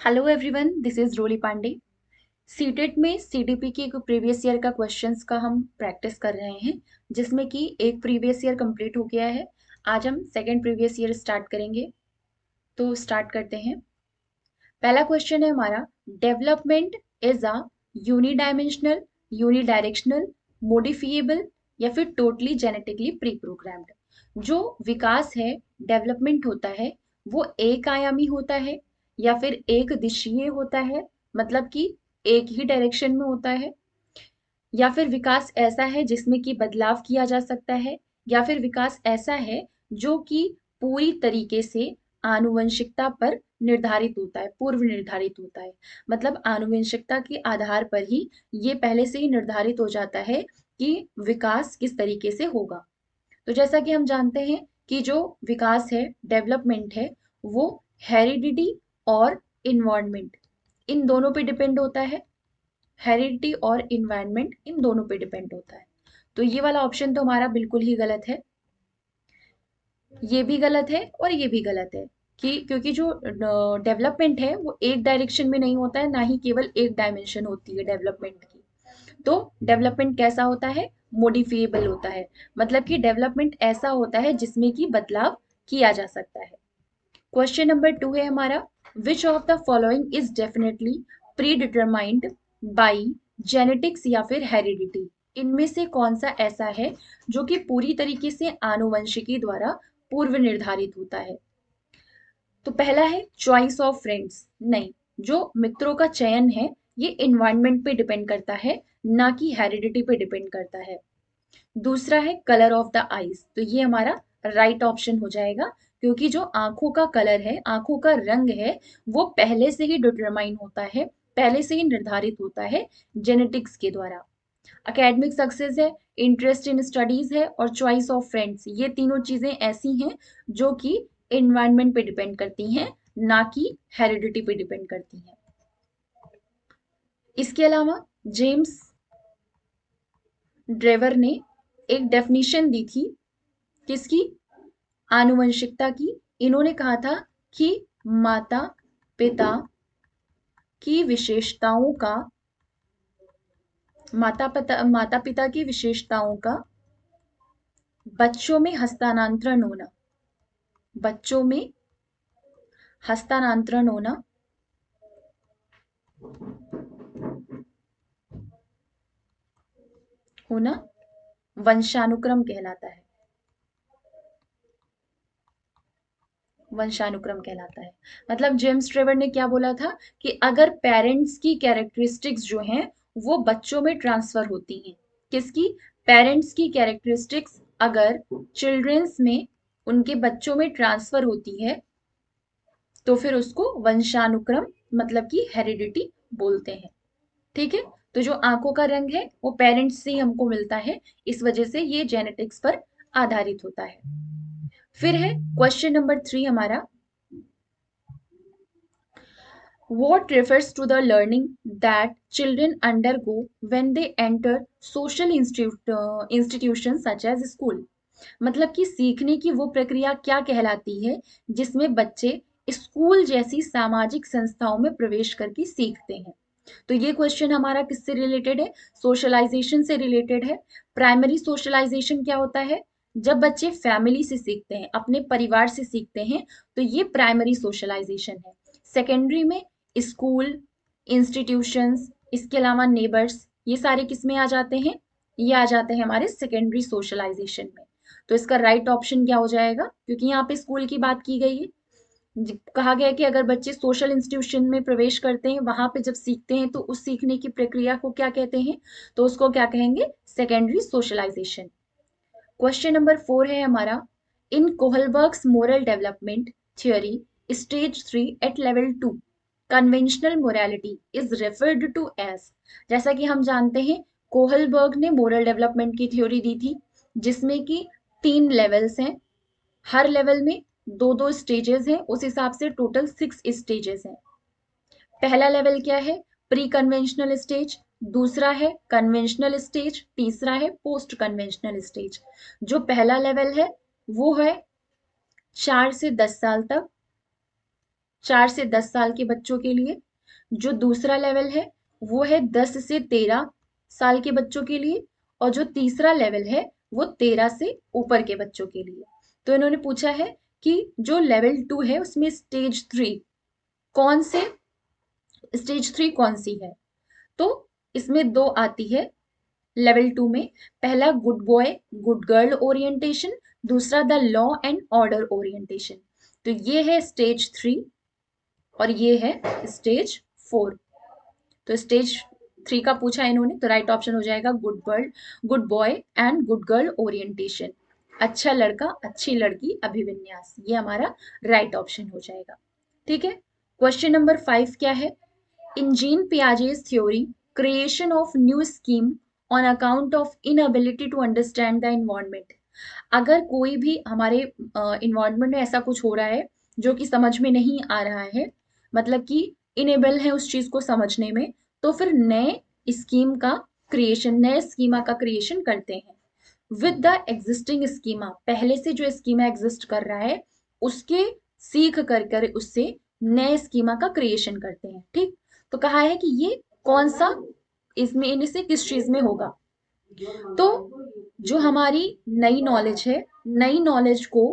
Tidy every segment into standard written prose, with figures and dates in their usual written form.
Hello everyone, this is Roli Pandey. CTET में CDP के previous year का क्वेश्चंस का हम प्रैक्टिस कर रहे हैं, जिसमें कि एक प्रीवियस ईयर कंप्लीट हो गया है। आज हम सेकंड प्रीवियस ईयर स्टार्ट करेंगे। तो स्टार्ट करते हैं। पहला क्वेश्चन है हमारा, डेवलपमेंट इज अ यूनिडायमेंशनल, यूनिडायरेक्शनल, मोडिफिएबल या फिर टोटली जेनेटिकली प्री प्रोग्राम्ड। जो विकास है, डेवलपमेंट होता है, वो एक आयामी होता है या फिर एक दिशीय होता है, मतलब कि एक ही डायरेक्शन में होता है, या फिर विकास ऐसा है जिसमें कि बदलाव किया जा सकता है, या फिर विकास ऐसा है जो कि पूरी तरीके से आनुवंशिकता पर निर्धारित होता है, पूर्व निर्धारित होता है। मतलब आनुवंशिकता के आधार पर ही ये पहले से ही निर्धारित हो जाता है कि विकास किस तरीके से होगा। तो जैसा कि हम जानते हैं कि जो विकास है, डेवलपमेंट है, वो हेरिडिटी और इन्वायरमेंट, इन दोनों पे डिपेंड होता है। हेरिडिटी और इन्वायरमेंट इन दोनों पे डिपेंड होता है। तो ये वाला ऑप्शन तो हमारा बिल्कुल ही गलत है। ये भी गलत है और ये भी गलत है कि क्योंकि जो डेवलपमेंट है वो एक डायरेक्शन में नहीं होता है, ना ही केवल एक डायमेंशन होती है डेवलपमेंट की। तो डेवलपमेंट कैसा होता है? मोडिफिएबल होता है। मतलब कि डेवलपमेंट ऐसा होता है जिसमें कि बदलाव किया जा सकता है। क्वेश्चन नंबर 2 है हमारा, which of the following is definitely pre determined by genetics या फिर हेरिडिटी। इनमें से कौन सा ऐसा है जो कि पूरी तरीके से आनुवंशिकी द्वारा पूर्व निर्धारित होता है? तो पहला है चॉइस ऑफ फ्रेंड्स। नहीं, जो मित्रों का चयन है ये इन्वायरमेंट पे डिपेंड करता है, ना कि हेरिडिटी पे डिपेंड करता है। दूसरा है कलर ऑफ द आईज। तो ये हमारा राइट ऑप्शन हो जाएगा, क्योंकि जो आंखों का कलर है, आंखों का रंग है, वो पहले से ही डिटरमाइन होता है, पहले से ही निर्धारित होता है जेनेटिक्स के द्वारा। एकेडमिक सक्सेस है, इंटरेस्ट इन स्टडीज है और चॉइस ऑफ फ्रेंड्स, ये तीनों चीजें ऐसी हैं जो कि एनवायरनमेंट पे डिपेंड करती हैं, ना कि हेरिडिटी पे डिपेंड करती हैं। इसके अलावा जेम्स ड्रेवर ने एक डेफिनेशन दी थी, किसकी? आनुवंशिकता की। इन्होंने कहा था कि माता पिता की विशेषताओं का, माता पिता की विशेषताओं का बच्चों में हस्तांतरण होना, बच्चों में हस्तांतरण होना होना वंशानुक्रम कहलाता है, वंशानुक्रम कहलाता है। मतलब जेम्स ट्रेवर ने क्या बोला था कि अगर पेरेंट्स की कैरेक्टरिस्टिक्स जो हैं वो बच्चों में ट्रांसफर होती हैं, किसकी? पेरेंट्स की कैरेक्टरिस्टिक्स अगर चिल्ड्रंस में, उनके बच्चों में ट्रांसफर होती है, तो फिर उसको वंशानुक्रम, मतलब कि हेरिडिटी बोलते हैं। ठीक है। तो जो आंखों का रंग है वो पेरेंट्स से ही हमको मिलता है, इस वजह से ये जेनेटिक्स पर आधारित होता है। फिर है क्वेश्चन नंबर 3 हमारा, what refers to the learning that children undergo when they enter social institutions such as school। मतलब कि सीखने की वो प्रक्रिया क्या कहलाती है जिसमें बच्चे स्कूल जैसी सामाजिक संस्थाओं में प्रवेश करके सीखते हैं? तो ये क्वेश्चन हमारा किससे रिलेटेड है? सोशलाइजेशन से रिलेटेड है। प्राइमरी सोशलाइजेशन क्या होता है? जब बच्चे फैमिली से सीखते हैं, अपने परिवार से सीखते हैं, तो ये प्राइमरी सोशलाइजेशन है। सेकेंडरी में स्कूल, इंस्टीट्यूशंस, इसके अलावा नेबर्स, ये सारे किस में आ जाते हैं? ये आ जाते हैं हमारे सेकेंडरी सोशलाइजेशन में। तो इसका राइट ऑप्शन क्या हो जाएगा? क्योंकि यहाँ पे स्कूल की बात की गई है, कहा गया है कि अगर बच्चे सोशल इंस्टीट्यूशन में प्रवेश करते हैं, वहां पे जब सीखते हैं, तो उस सीखने की प्रक्रिया को क्या कहते हैं? तो उसको क्या कहेंगे? Secondary socialisation. क्वेश्चन नंबर 4 है हमारा, in Kohlberg's moral development theory stage 3 at level 2 conventional morality is referred to as. जैसा कि हम जानते हैं, कोहलबर्ग ने मोरल डेवलपमेंट की थ्योरी दी थी, जिसमें कि 3 लेवल्स हैं, हर लेवल में दो दो स्टेजेस हैं, उस हिसाब से टोटल 6 स्टेजेस हैं। पहला लेवल क्या है? Pre conventional stage. दूसरा है कन्वेंशनल स्टेज। तीसरा है पोस्ट कन्वेंशनल स्टेज। जो पहला लेवल है वो है 4 से 10 साल तक, 4 से 10 साल के बच्चों के लिए। जो दूसरा लेवल है वो है 10 से 13 साल के बच्चों के लिए, और जो तीसरा लेवल है वो 13 से ऊपर के बच्चों के लिए। तो इन्होंने पूछा है कि जो लेवल 2 है उसमें स्टेज 3 कौन सी है। तो इसमें दो आती है लेवल 2 में। पहला good boy good girl orientation, दूसरा the law and order orientation. तो ये है स्टेज 3 और ये है स्टेज 4। तो स्टेज 3 का पूछा इन्होंने, तो राइट ऑप्शन हो जाएगा good boy and good girl orientation. अच्छा लड़का अच्छी लड़की अभिविन्यास, ये हमारा राइट ऑप्शन हो जाएगा। ठीक है। क्वेश्चन नंबर 5 क्या है? In Jean Piaget's theory, creation of new scheme on account of inability to understand the environment. अगर कोई भी हमारे इन्वायरमेंट में ऐसा कुछ हो रहा है जो कि समझ में नहीं आ रहा है, मतलब कि इनेबल है उस चीज को समझने में, तो फिर नए स्कीमा का क्रिएशन करते हैं। विद द एग्जिस्टिंग स्कीमा, पहले से जो स्कीमा एग्जिस्ट कर रहा है उसके सीख कर कर उससे नए स्कीमा का क्रिएशन करते हैं। ठीक। तो कहा है कि ये कौन सा, इसमें इनमें से किस चीज में होगा। तो जो हमारी नई नॉलेज है, नई नॉलेज को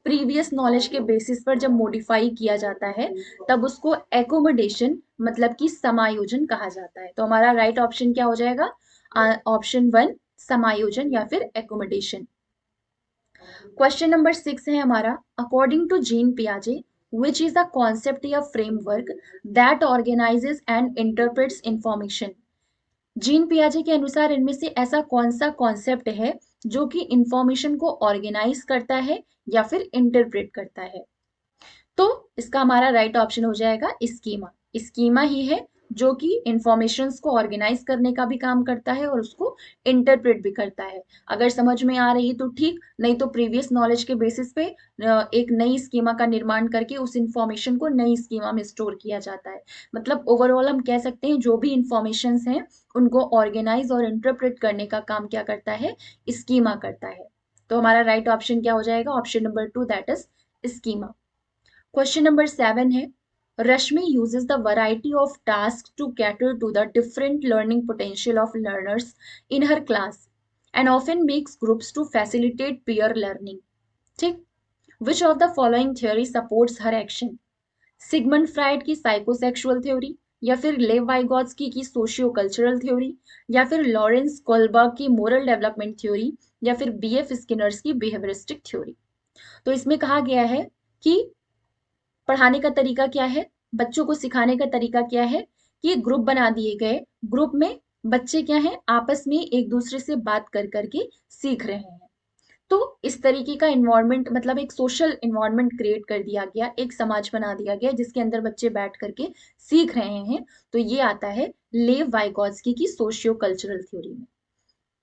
प्रीवियस नॉलेज के बेसिस पर जब मॉडिफाई किया जाता है तब उसको एकोमोडेशन मतलब कि समायोजन कहा जाता है। तो हमारा राइट ऑप्शन क्या हो जाएगा? ऑप्शन 1 समायोजन या फिर एकोमोडेशन। क्वेश्चन नंबर 6 है हमारा, अकॉर्डिंग टू जीन पियाजे which is a concept या framework that organizes and interprets information. Jean पियाजे के अनुसार इनमें से ऐसा कौन सा कॉन्सेप्ट है जो कि इंफॉर्मेशन को ऑर्गेनाइज करता है या फिर इंटरप्रेट करता है। तो इसका हमारा राइट ऑप्शन हो जाएगा स्कीमा। स्कीमा ही है जो कि इंफॉर्मेशंस को ऑर्गेनाइज करने का भी काम करता है और उसको इंटरप्रेट भी करता है। अगर समझ में आ रही है तो ठीक, नहीं तो प्रीवियस नॉलेज के बेसिस पे एक नई स्कीमा का निर्माण करके उस इंफॉर्मेशन को नई स्कीमा में स्टोर किया जाता है। मतलब ओवरऑल हम कह सकते हैं जो भी इंफॉर्मेशंस हैं उनको ऑर्गेनाइज और इंटरप्रेट करने का काम क्या करता है? स्कीमा करता है। तो हमारा राइट ऑप्शन क्या हो जाएगा? Option number 2 that is schema. Question number 7 है, Rashmi uses the variety of tasks to cater to the different learning potential of learners in her class and often makes groups to facilitate peer learning. ठीक। Which of the following theory supports her action? Sigmund Freud की psychosexual theory, या फिर लेव Vygotsky की socio cultural theory, या फिर Lawrence Kohlberg की moral development theory, या फिर बीएफ स्किनर्स की बिहेवियरिस्टिक थ्योरी। तो इसमें कहा गया है कि पढ़ाने का तरीका क्या है, बच्चों को सिखाने का तरीका क्या है कि ग्रुप बना दिए गए, ग्रुप में बच्चे क्या है आपस में एक दूसरे से बात कर करके सीख रहे हैं। तो इस तरीके का इन्वायरमेंट मतलब एक सोशल इन्वायरमेंट क्रिएट कर दिया गया, एक समाज बना दिया गया जिसके अंदर बच्चे बैठ करके सीख रहे हैं। तो ये आता है लेव वाइगोत्स्की की सोशियो कल्चरल थ्योरी में।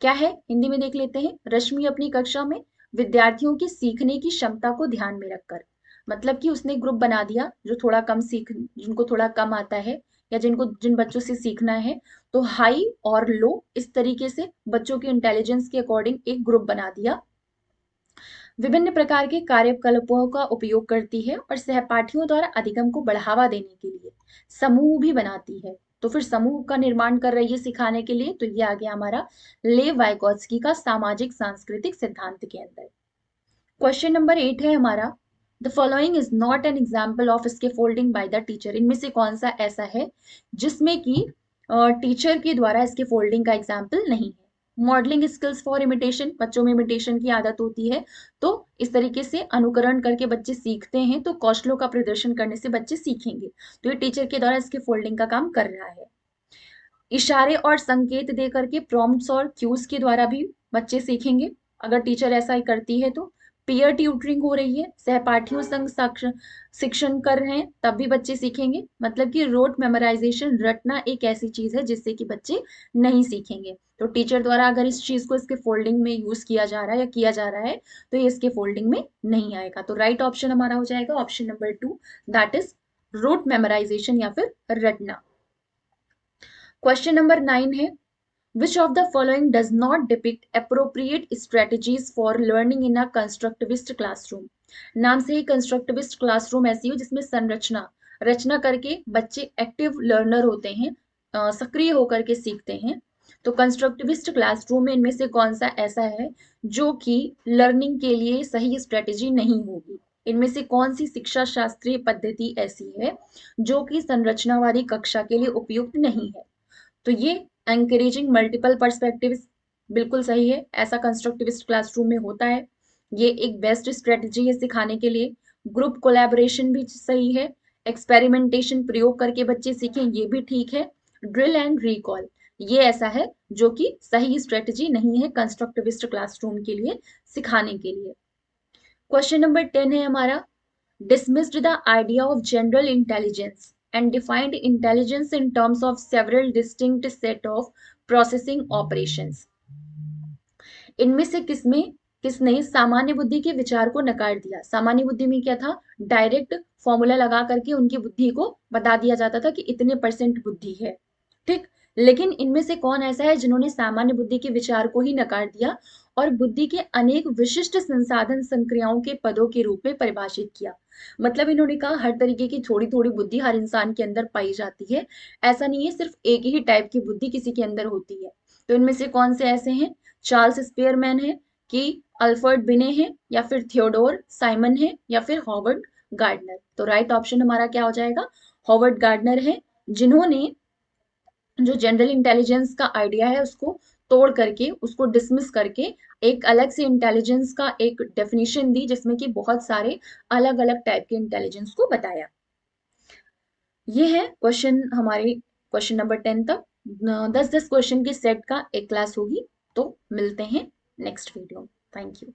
क्या है हिंदी में देख लेते हैं। रश्मि अपनी कक्षा में विद्यार्थियों की सीखने की क्षमता को ध्यान में रखकर, मतलब कि उसने ग्रुप बना दिया जो थोड़ा कम सीख जिनको थोड़ा कम आता है या जिन बच्चों से सीखना है, तो हाई और लो इस तरीके से बच्चों के इंटेलिजेंस के अकॉर्डिंग एक ग्रुप बना दिया। विभिन्न प्रकार के कार्यकलापों का उपयोग करती है और सहपाठियों द्वारा अधिगम को बढ़ावा देने के लिए समूह भी बनाती है। तो फिर समूह का निर्माण कर रही है सिखाने के लिए। तो ये आ गया हमारा लेव वाइगोत्स्की का सामाजिक सांस्कृतिक सिद्धांत के अंदर। क्वेश्चन नंबर 8 है हमारा, the following is not an example of scaffolding by the teacher. इनमें से कौन सा ऐसा है जिसमें कि टीचर के द्वारा स्कैफोल्डिंग का एग्जाम्पल नहीं है। मॉडलिंग स्किल्स फॉर इमिटेशन, बच्चों में इमिटेशन की आदत होती है, तो इस तरीके से अनुकरण करके बच्चे सीखते हैं, तो कौशलों का प्रदर्शन करने से बच्चे सीखेंगे। तो ये टीचर के द्वारा स्कैफोल्डिंग का काम कर रहा है। इशारे और संकेत दे करके प्रॉम्प्ट्स और क्यूज के द्वारा भी बच्चे सीखेंगे अगर टीचर ऐसा ही करती है। तो पीयर ट्यूटरिंग हो रही है, सहपाठियों संग शिक्षण कर रहे हैं, तब भी बच्चे सीखेंगे। मतलब कि रोट मेमोराइजेशन, रटना एक ऐसी चीज है जिससे कि बच्चे नहीं सीखेंगे। तो टीचर द्वारा अगर इस चीज को इसके फोल्डिंग में यूज किया जा रहा है या किया जा रहा है तो ये इसके फोल्डिंग में नहीं आएगा। तो राइट ऑप्शन हमारा हो जाएगा option number 2 that is rote memorization या फिर रटना। क्वेश्चन नंबर 9 है, which of the following does not depict appropriate strategies for learning in a constructivist classroom? नाम से ही कंस्ट्रक्टिविस्ट क्लासरूम ऐसी हो जिसमें संरचना रचना करके बच्चे एक्टिव लर्नर होते हैं, सक्रिय होकर के सीखते हैं। तो कंस्ट्रक्टिविस्ट क्लासरूम में इनमें से कौन सा ऐसा है जो कि लर्निंग के लिए सही स्ट्रेटेजी नहीं होगी? इनमें से कौन सी शिक्षा शास्त्रीय पद्धति ऐसी है जो कि संरचनावादी कक्षा के लिए उपयुक्त नहीं है? तो ये एंकरेजिंग मल्टीपल पर्सपेक्टिव्स बिल्कुल सही है, ऐसा कंस्ट्रक्टिविस्ट क्लासरूम में होता है। ये एक बेस्ट स्ट्रेटजी है सिखाने के लिए। ग्रुप कोलैबोरेशन भी सही है। एक्सपेरिमेंटेशन प्रयोग करके बच्चे सीखें, ये भी ठीक है। ड्रिल एंड रिकॉल ये ऐसा है जो कि सही स्ट्रेटजी नहीं है कंस्ट्रक्टिविस्ट क्लासरूम के लिए सिखाने के लिए। क्वेश्चन नंबर 10 है हमारा, dismissed the idea of general intelligence and defined intelligence in terms of several distinct set of processing operations। इनमें से किसने सामान्य बुद्धि के विचार को नकार दिया? सामान्य बुद्धि में क्या था? डायरेक्ट फॉर्मूला लगा करके उनकी बुद्धि को बता दिया जाता था कि इतने परसेंट बुद्धि है, ठीक। लेकिन इनमें से कौन ऐसा है जिन्होंने सामान्य बुद्धि के विचार को ही नकार दिया और बुद्धि के अनेक विशिष्ट संसाधन संक्रियाओं के पदों के रूप में परिभाषित किया? मतलब इन्होंने कहा हर तरीके की थोड़ी थोड़ी बुद्धि हर इंसान के अंदर पाई जाती है, ऐसा नहीं है सिर्फ एक ही टाइप की बुद्धि किसी के अंदर होती है। तो इनमें से कौन से ऐसे हैं? चार्ल्स स्पेयरमैन है, कि अल्फ्रेड बिने है, या फिर थियोडोर साइमन है, या फिर हॉवर्ड गार्डनर? तो राइट ऑप्शन हमारा क्या हो जाएगा? हॉवर्ड गार्डनर है, जिन्होंने जो जनरल इंटेलिजेंस का आइडिया है उसको तोड़ करके, उसको डिसमिस करके एक अलग से इंटेलिजेंस का एक डेफिनेशन दी जिसमें कि बहुत सारे अलग अलग टाइप के इंटेलिजेंस को बताया। ये है क्वेश्चन हमारे, क्वेश्चन नंबर 10 तक। 10-10 क्वेश्चन के सेट का एक क्लास होगी। तो मिलते हैं नेक्स्ट वीडियो। Thank you.